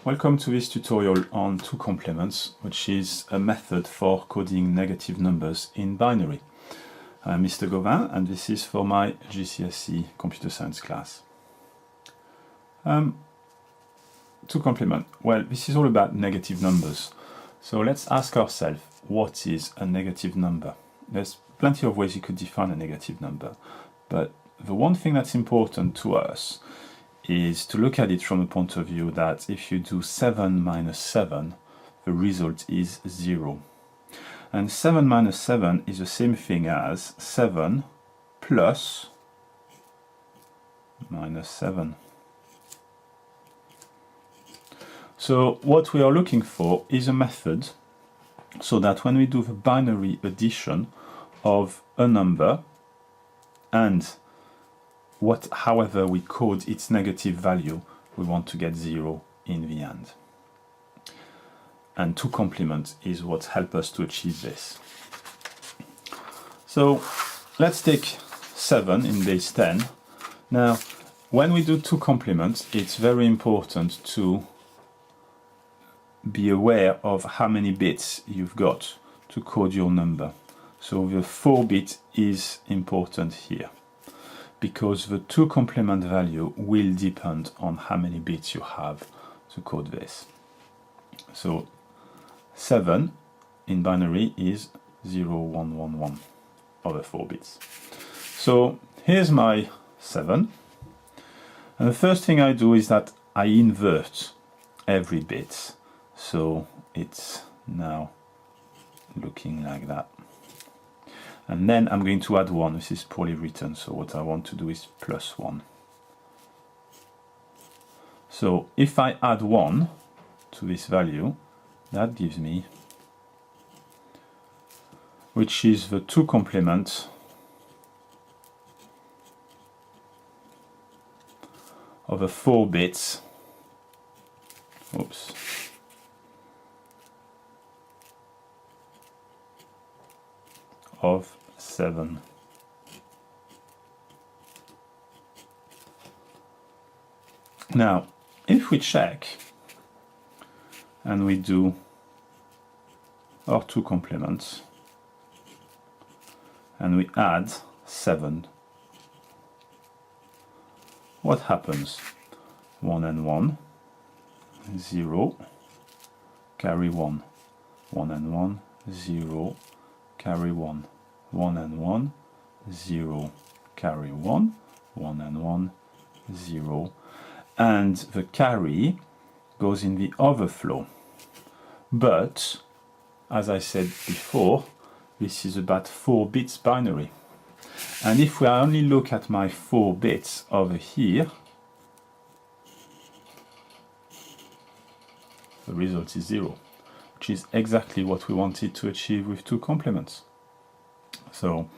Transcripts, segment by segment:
Welcome to this tutorial on two complements, which is a method for coding negative numbers in binary. I'm Mr. Gauvin, and this is for my GCSE Computer Science class. Two complement. Well, this is all about negative numbers. So let's ask ourselves, what is a negative number? There's plenty of ways you could define a negative number, but the one thing that's important to us is to look at it from the point of view that if you do 7 minus 7, the result is 0. And 7 minus 7 is the same thing as 7 plus minus 7. So what we are looking for is a method so that when we do the binary addition of a number and however we code its negative value, we want to get 0 in the end. And two complements is what helps us to achieve this. So let's take 7 in base 10. Now, when we do two complements, it's very important to be aware of how many bits you've got to code your number. So the 4-bit is important here, because the two complement value will depend on how many bits you have to code this. So 7 in binary is 0, 1, 1, 1 over 4 bits. So here's my 7. And the first thing I do is that I invert every bit. So it's now looking like that. And then I'm going to add 1. This is poorly written, so what I want to do is plus 1. So if I add 1 to this value, that gives me, which is the two complement of the 4 bits. Oops. Of 7. Now, if we check and we do our two complements and we add 7, what happens? 1 and 1, 0, carry 1, 1 and 1, 0, carry 1, 1 and 1, 0, carry 1, 1 and 1, 0, and the carry goes in the overflow. But, as I said before, this is about 4 bits binary. And if we only look at my 4 bits over here, the result is 0. Which is exactly what we wanted to achieve with two complements. So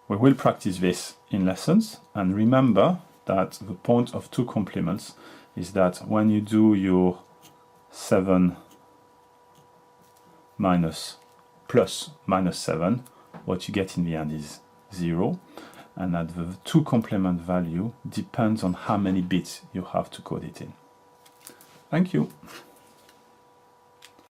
we will practice this in lessons, and remember that the point of two complements is that when you do your 7 minus plus minus 7, what you get in the end is 0, and that the two complement value depends on how many bits you have to code it in. Thank you.